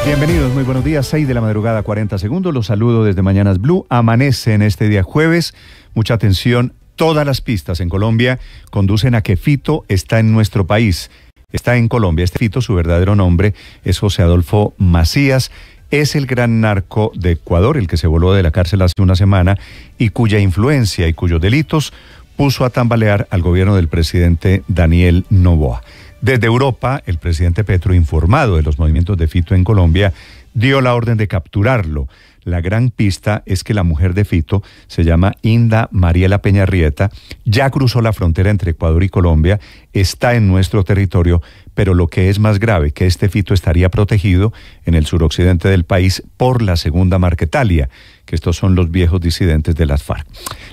Bienvenidos, muy buenos días, 6 de la madrugada, 40 segundos, los saludo desde Mañanas Blue. Amanece en este día jueves, mucha atención, todas las pistas en Colombia conducen a que Fito está en nuestro país, está en Colombia. Este Fito, su verdadero nombre es José Adolfo Macías, es el gran narco de Ecuador, el que se voló de la cárcel hace una semana y cuya influencia y cuyos delitos puso a tambalear al gobierno del presidente Daniel Noboa. Desde Europa, el presidente Petro, informado de los movimientos de Fito en Colombia, dio la orden de capturarlo. La gran pista es que la mujer de Fito se llama Inda Mariela Peñarrieta, ya cruzó la frontera entre Ecuador y Colombia, está en nuestro territorio, pero lo que es más grave, que este Fito estaría protegido en el suroccidente del país por la segunda Marquetalia, que estos son los viejos disidentes de las FARC.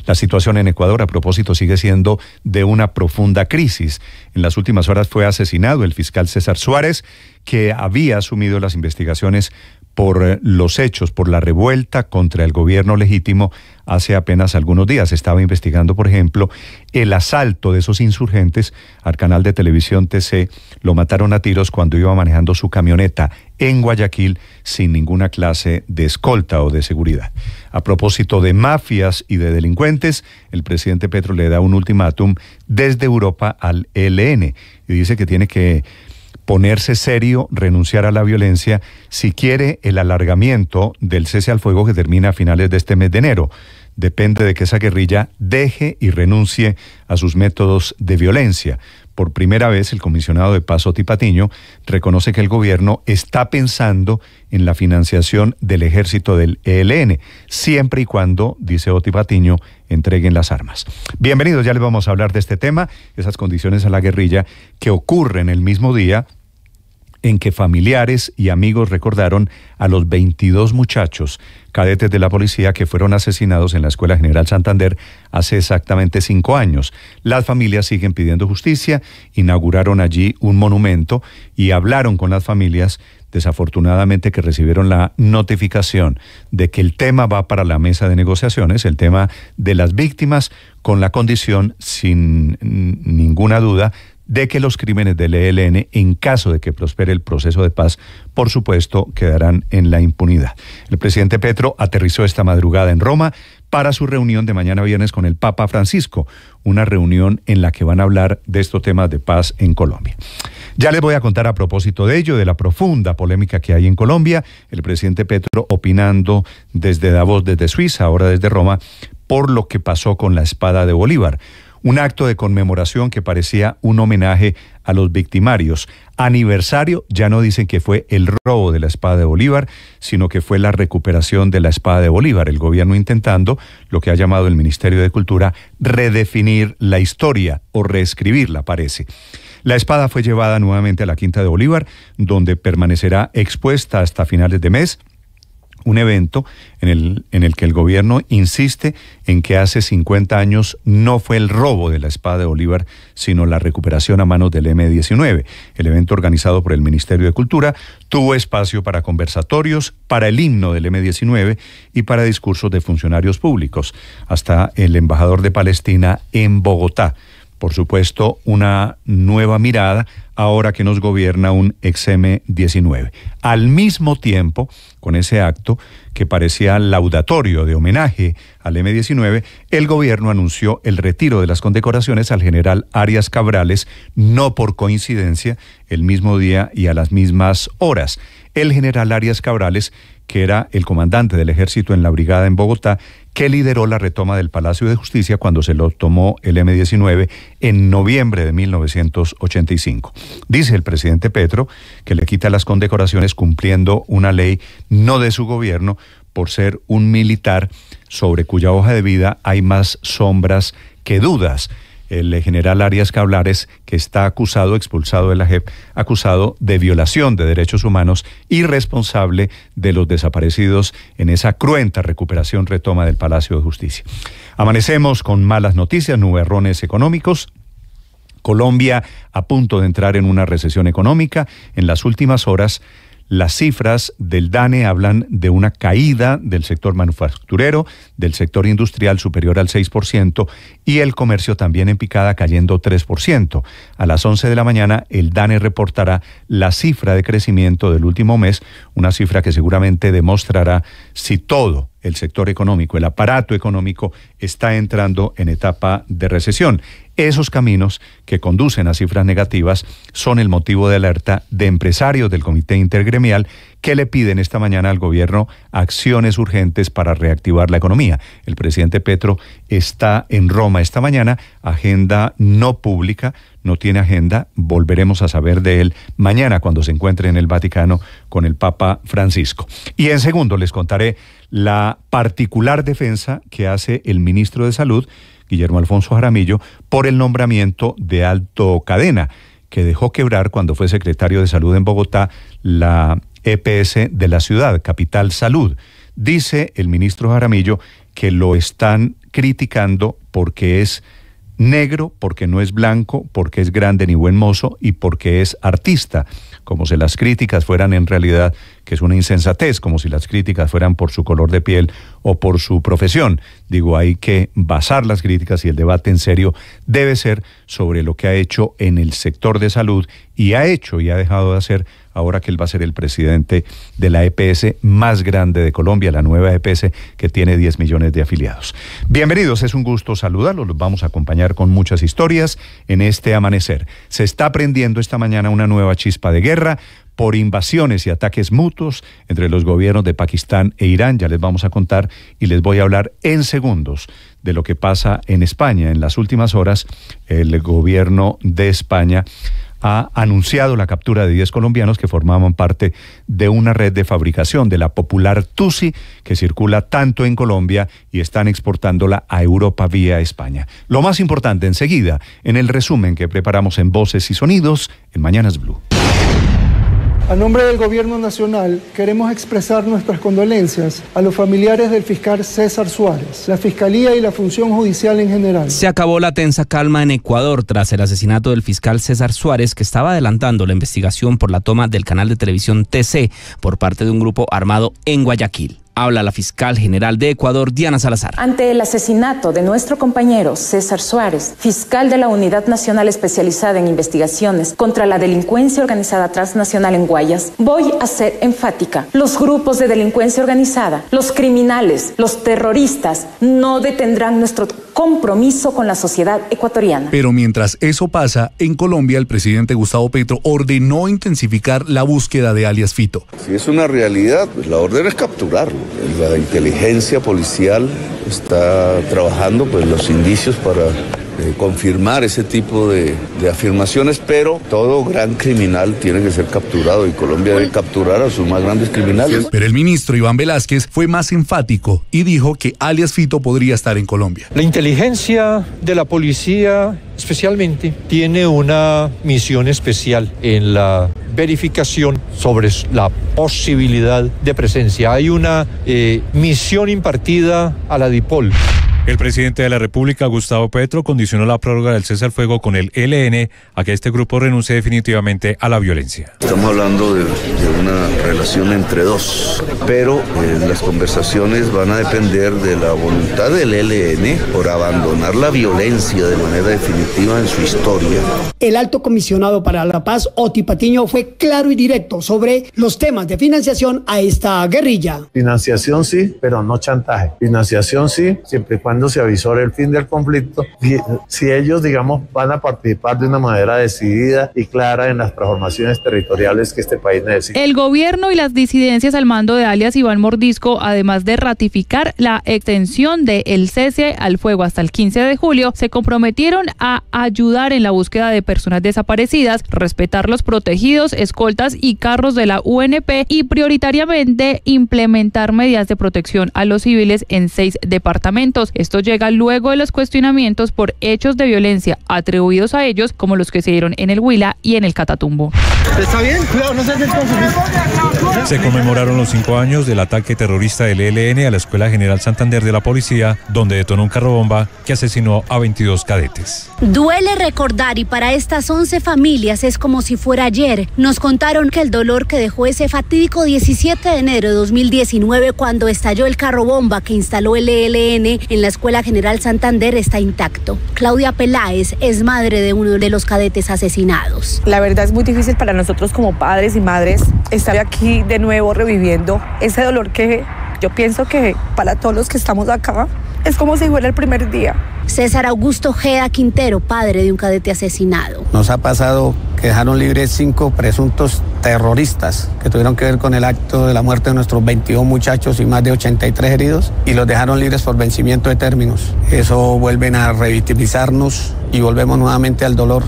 La situación en Ecuador, a propósito, sigue siendo de una profunda crisis. En las últimas horas fue asesinado el fiscal César Suárez, que había asumido las investigaciones por los hechos, por la revuelta contra el gobierno legítimo hace apenas algunos días. Estaba investigando, por ejemplo, el asalto de esos insurgentes al canal de televisión TC. Lo mataron a tiros cuando iba manejando su camioneta en Guayaquil sin ninguna clase de escolta o de seguridad. A propósito de mafias y de delincuentes, el presidente Petro le da un ultimátum desde Europa al ELN y dice que tiene que ponerse serio, renunciar a la violencia si quiere el alargamiento del cese al fuego que termina a finales de este mes de enero. Depende de que esa guerrilla deje y renuncie a sus métodos de violencia. Por primera vez, el comisionado de paz Oti Patiño reconoce que el gobierno está pensando en la financiación del ejército del ELN, siempre y cuando, dice Oti Patiño, entreguen las armas. Bienvenidos, ya les vamos a hablar de este tema, esas condiciones a la guerrilla que ocurren el mismo día en que familiares y amigos recordaron a los 22 muchachos cadetes de la policía que fueron asesinados en la Escuela General Santander hace exactamente 5 años. Las familias siguen pidiendo justicia, inauguraron allí un monumento y hablaron con las familias, desafortunadamente, que recibieron la notificación de que el tema va para la mesa de negociaciones, el tema de las víctimas, con la condición, sin ninguna duda, de que los crímenes del ELN, en caso de que prospere el proceso de paz, por supuesto, quedarán en la impunidad. El presidente Petro aterrizó esta madrugada en Roma para su reunión de mañana viernes con el Papa Francisco, una reunión en la que van a hablar de estos temas de paz en Colombia. Ya les voy a contar a propósito de ello, de la profunda polémica que hay en Colombia, el presidente Petro opinando desde Davos, desde Suiza, ahora desde Roma, por lo que pasó con la espada de Bolívar. Un acto de conmemoración que parecía un homenaje a los victimarios. Aniversario, ya no dicen que fue el robo de la espada de Bolívar, sino que fue la recuperación de la espada de Bolívar. El gobierno intentando, lo que ha llamado el Ministerio de Cultura, redefinir la historia o reescribirla, parece. La espada fue llevada nuevamente a la Quinta de Bolívar, donde permanecerá expuesta hasta finales de mes. Un evento en el que el gobierno insiste en que hace 50 años no fue el robo de la espada de Bolívar, sino la recuperación a manos del M-19. El evento, organizado por el Ministerio de Cultura, tuvo espacio para conversatorios, para el himno del M-19 y para discursos de funcionarios públicos, hasta el embajador de Palestina en Bogotá. Por supuesto, una nueva mirada ahora que nos gobierna un ex M-19. Al mismo tiempo, con ese acto que parecía laudatorio de homenaje al M-19, el gobierno anunció el retiro de las condecoraciones al general Arias Cabrales, no por coincidencia, el mismo día y a las mismas horas. El general Arias Cabrales, que era el comandante del ejército en la brigada en Bogotá, que lideró la retoma del Palacio de Justicia cuando se lo tomó el M-19 en noviembre de 1985. Dice el presidente Petro que le quita las condecoraciones cumpliendo una ley no de su gobierno por ser un militar sobre cuya hoja de vida hay más sombras que dudas. El general Arias Cabrales, que está acusado, expulsado de la JEP, acusado de violación de derechos humanos y responsable de los desaparecidos en esa cruenta recuperación retoma del Palacio de Justicia. Amanecemos con malas noticias, nubarrones económicos. Colombia a punto de entrar en una recesión económica. En las últimas horas, Las cifras del DANE hablan de una caída del sector manufacturero, del sector industrial superior al 6% y el comercio también en picada cayendo 3%. A las 11 de la mañana el DANE reportará la cifra de crecimiento del último mes, una cifra que seguramente demostrará si todo el sector económico, el aparato económico está entrando en etapa de recesión. Esos caminos que conducen a cifras negativas son el motivo de alerta de empresarios del Comité Intergremial que le piden esta mañana al gobierno acciones urgentes para reactivar la economía. El presidente Petro está en Roma esta mañana, agenda no pública, no tiene agenda, volveremos a saber de él mañana cuando se encuentre en el Vaticano con el Papa Francisco. Y en segundo les contaré la particular defensa que hace el ministro de Salud, Guillermo Alfonso Jaramillo, por el nombramiento de Alto Cadena, que dejó quebrar cuando fue secretario de Salud en Bogotá la EPS de la ciudad, Capital Salud. Dice el ministro Jaramillo que lo están criticando porque es negro, porque no es blanco, porque es grande ni buen mozo y porque es artista, como si las críticas fueran en realidad, que es una insensatez, como si las críticas fueran por su color de piel o por su profesión. Digo, hay que basar las críticas y el debate en serio debe ser sobre lo que ha hecho en el sector de salud y ha hecho y ha dejado de hacer ahora que él va a ser el presidente de la EPS más grande de Colombia, la nueva EPS que tiene 10 millones de afiliados. Bienvenidos, es un gusto saludarlos, los vamos a acompañar con muchas historias en este amanecer. Se está prendiendo esta mañana una nueva chispa de guerra por invasiones y ataques mutuos entre los gobiernos de Pakistán e Irán. Ya les vamos a contar y les voy a hablar en segundos de lo que pasa en España. En las últimas horas, el gobierno de España ha anunciado la captura de 10 colombianos que formaban parte de una red de fabricación de la popular Tusi que circula tanto en Colombia y están exportándola a Europa vía España. Lo más importante enseguida, en el resumen que preparamos en Voces y Sonidos, en Mañanas Blue. A nombre del Gobierno Nacional, queremos expresar nuestras condolencias a los familiares del fiscal César Suárez, la Fiscalía y la Función Judicial en general. Se acabó la tensa calma en Ecuador tras el asesinato del fiscal César Suárez, que estaba adelantando la investigación por la toma del canal de televisión TC por parte de un grupo armado en Guayaquil. Habla la fiscal general de Ecuador, Diana Salazar. Ante el asesinato de nuestro compañero César Suárez, fiscal de la Unidad Nacional Especializada en Investigaciones contra la Delincuencia Organizada Transnacional en Guayas, voy a ser enfática. Los grupos de delincuencia organizada, los criminales, los terroristas, no detendrán nuestro compromiso con la sociedad ecuatoriana. Pero mientras eso pasa, en Colombia el presidente Gustavo Petro ordenó intensificar la búsqueda de alias Fito. Si es una realidad, pues la orden es capturarlo. La inteligencia policial está trabajando pues los indicios para confirmar ese tipo de afirmaciones, pero todo gran criminal tiene que ser capturado y Colombia debe capturar a sus más grandes criminales. Pero el ministro Iván Velázquez fue más enfático y dijo que alias Fito podría estar en Colombia. La inteligencia de la policía especialmente tiene una misión especial en la verificación sobre la posibilidad de presencia. Hay una misión impartida a la DIPOL. El presidente de la República, Gustavo Petro, condicionó la prórroga del cese al fuego con el ELN a que este grupo renuncie definitivamente a la violencia. Estamos hablando de una relación entre dos, pero las conversaciones van a depender de la voluntad del ELN por abandonar la violencia de manera definitiva en su historia. El alto comisionado para la paz, Oti Patiño, fue claro y directo sobre los temas de financiación a esta guerrilla. Financiación sí, pero no chantaje. Financiación sí, siempre y cuando se avisore el fin del conflicto. Si ellos, digamos, van a participar de una manera decidida y clara en las transformaciones territoriales que este país necesita. El gobierno y las disidencias al mando de alias Iván Mordisco, además de ratificar la extensión del cese al fuego hasta el 15 de julio, se comprometieron a ayudar en la búsqueda de personas desaparecidas, respetar los protegidos, escoltas y carros de la UNP y prioritariamente implementar medidas de protección a los civiles en 6 departamentos. Esto llega luego de los cuestionamientos por hechos de violencia atribuidos a ellos, como los que se dieron en el Huila y en el Catatumbo. ¿Está bien? Cuidado, no se Se conmemoraron los 5 años del ataque terrorista del ELN a la Escuela General Santander de la Policía, donde detonó un carro bomba que asesinó a 22 cadetes. Duele recordar, y para estas 11 familias es como si fuera ayer. Nos contaron que el dolor que dejó ese fatídico 17 de enero de 2019, cuando estalló el carro bomba que instaló el ELN en la Escuela General Santander, está intacto. Claudia Peláez es madre de uno de los cadetes asesinados. La verdad es muy difícil para nosotros como padres y madres estar aquí de nuevo reviviendo ese dolor que yo pienso que para todos los que estamos acá es como si fuera el primer día. César Augusto Ojeda Quintero, padre de un cadete asesinado. Nos ha pasado que dejaron libres 5 presuntos terroristas que tuvieron que ver con el acto de la muerte de nuestros 22 muchachos y más de 83 heridos, y los dejaron libres por vencimiento de términos. Eso vuelven a revictimizarnos y volvemos nuevamente al dolor.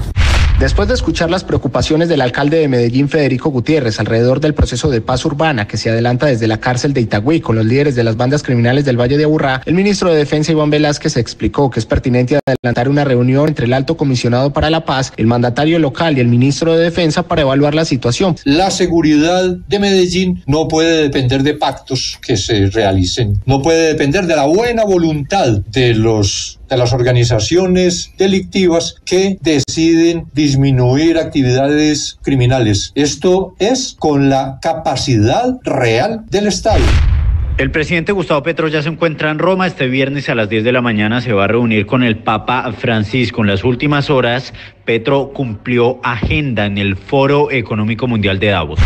Después de escuchar las preocupaciones del alcalde de Medellín, Federico Gutiérrez, alrededor del proceso de paz urbana que se adelanta desde la cárcel de Itagüí con los líderes de las bandas criminales del Valle de Aburrá, el ministro de Defensa, Iván Velázquez, explicó que es pertinente adelantar una reunión entre el Alto Comisionado para la Paz, el mandatario local y el ministro de Defensa para evaluar la situación. La seguridad de Medellín no puede depender de pactos que se realicen, no puede depender de la buena voluntad de las organizaciones delictivas que deciden disminuir actividades criminales. Esto es con la capacidad real del Estado. El presidente Gustavo Petro ya se encuentra en Roma. Este viernes a las 10 de la mañana se va a reunir con el Papa Francisco. En las últimas horas, Petro cumplió agenda en el Foro Económico Mundial de Davos.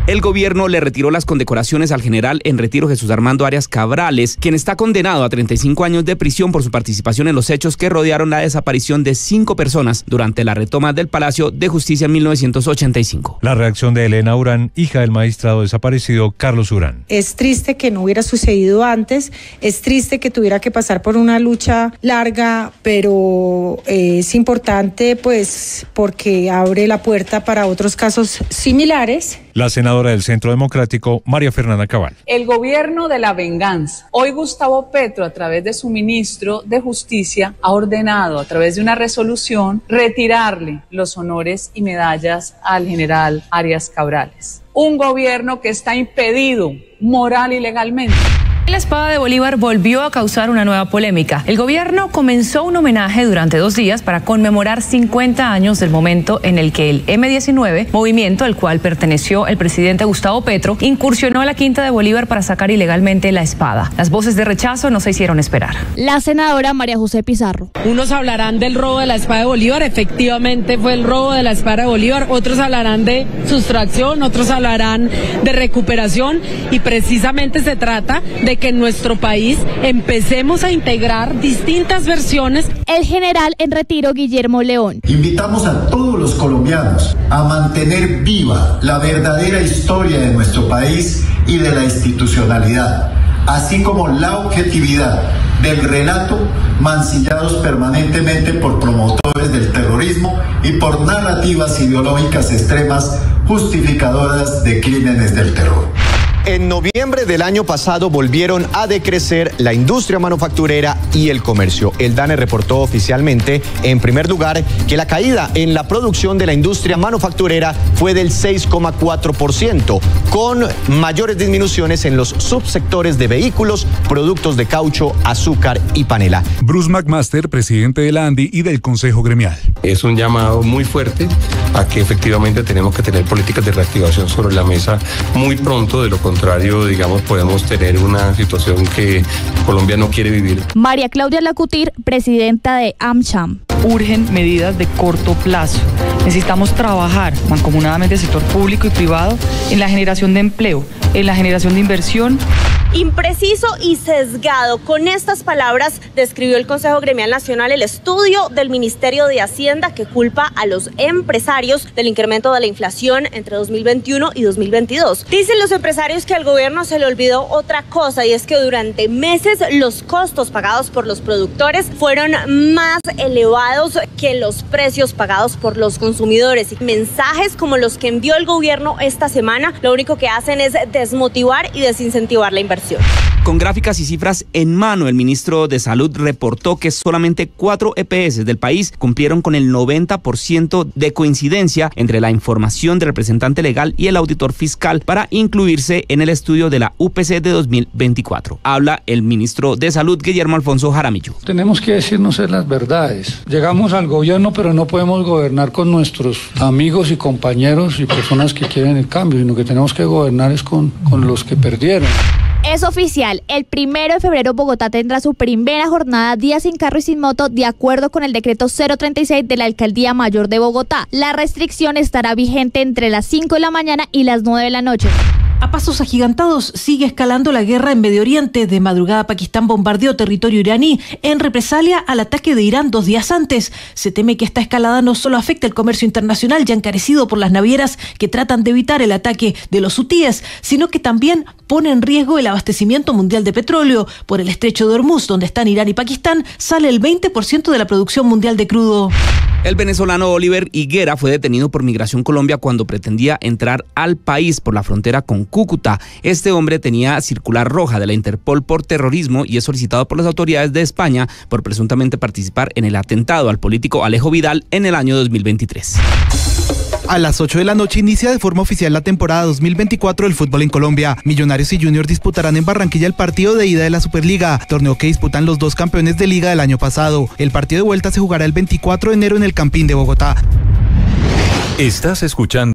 El gobierno le retiró las condecoraciones al general en retiro Jesús Armando Arias Cabrales, quien está condenado a 35 años de prisión por su participación en los hechos que rodearon la desaparición de 5 personas durante la retoma del Palacio de Justicia en 1985. La reacción de Elena Urán, hija del magistrado desaparecido Carlos Urán. Es triste que no hubiera sucedido antes, es triste que tuviera que pasar por una lucha larga, pero es importante pues porque abre la puerta para otros casos similares. La senadora del Centro Democrático, María Fernanda Cabal. El gobierno de la venganza. Hoy Gustavo Petro, a través de su ministro de Justicia, ha ordenado a través de una resolución retirarle los honores y medallas al general Arias Cabrales. Un gobierno que está impedido moral y legalmente. La espada de Bolívar volvió a causar una nueva polémica. El gobierno comenzó un homenaje durante 2 días para conmemorar 50 años del momento en el que el M-19, movimiento al cual perteneció el presidente Gustavo Petro, incursionó a la Quinta de Bolívar para sacar ilegalmente la espada. Las voces de rechazo no se hicieron esperar. La senadora María José Pizarro. Unos hablarán del robo de la espada de Bolívar, efectivamente fue el robo de la espada de Bolívar, otros hablarán de sustracción, otros hablarán de recuperación, y precisamente se trata de que en nuestro país empecemos a integrar distintas versiones. El general en retiro Guillermo León. Invitamos a todos los colombianos a mantener viva la verdadera historia de nuestro país y de la institucionalidad, así como la objetividad del relato, mancillados permanentemente por promotores del terrorismo y por narrativas ideológicas extremas justificadoras de crímenes del terror. En noviembre del año pasado volvieron a decrecer la industria manufacturera y el comercio. El DANE reportó oficialmente, en primer lugar, que la caída en la producción de la industria manufacturera fue del 6,4%, con mayores disminuciones en los subsectores de vehículos, productos de caucho, azúcar y panela. Bruce McMaster, presidente de la ANDI y del Consejo Gremial. Es un llamado muy fuerte a que efectivamente tenemos que tener políticas de reactivación sobre la mesa muy pronto. De lo contrario, digamos, podemos tener una situación que Colombia no quiere vivir. María Claudia Lacutir, presidenta de AmCham. Urgen medidas de corto plazo. Necesitamos trabajar mancomunadamente el sector público y privado en la generación de empleo, en la generación de inversión. Impreciso y sesgado. Con estas palabras describió el Consejo Gremial Nacional el estudio del Ministerio de Hacienda que culpa a los empresarios del incremento de la inflación entre 2021 y 2022. Dicen los empresarios que al gobierno se le olvidó otra cosa, y es que durante meses los costos pagados por los productores fueron más elevados que los precios pagados por los consumidores. Y mensajes como los que envió el gobierno esta semana lo único que hacen es desmotivar y desincentivar la inversión. Con gráficas y cifras en mano, el ministro de Salud reportó que solamente 4 EPS del país cumplieron con el 90% de coincidencia entre la información del representante legal y el auditor fiscal para incluirse en el estudio de la UPC de 2024. Habla el ministro de Salud, Guillermo Alfonso Jaramillo. Tenemos que decirnos las verdades. Llegamos al gobierno, pero no podemos gobernar con nuestros amigos y compañeros y personas que quieren el cambio, sino que tenemos que gobernar es con los que perdieron. Es oficial, el 1 de febrero Bogotá tendrá su primera jornada Día sin carro y sin moto de acuerdo con el decreto 036 de la Alcaldía Mayor de Bogotá. La restricción estará vigente entre las 5 de la mañana y las 9 de la noche. A pasos agigantados sigue escalando la guerra en Medio Oriente. De madrugada Pakistán bombardeó territorio iraní en represalia al ataque de Irán 2 días antes. Se teme que esta escalada no solo afecte el comercio internacional ya encarecido por las navieras que tratan de evitar el ataque de los hutíes, sino que también pone en riesgo el abastecimiento mundial de petróleo. Por el estrecho de Hormuz, donde están Irán y Pakistán, sale el 20% de la producción mundial de crudo. El venezolano Oliver Higuera fue detenido por Migración Colombia cuando pretendía entrar al país por la frontera con Cúcuta. Este hombre tenía circular roja de la Interpol por terrorismo y es solicitado por las autoridades de España por presuntamente participar en el atentado al político Alejo Vidal en el año 2023. A las 8 de la noche inicia de forma oficial la temporada 2024 del fútbol en Colombia. Millonarios y Junior disputarán en Barranquilla el partido de ida de la Superliga, torneo que disputan los dos campeones de liga del año pasado. El partido de vuelta se jugará el 24 de enero en el Campín de Bogotá. Estás escuchando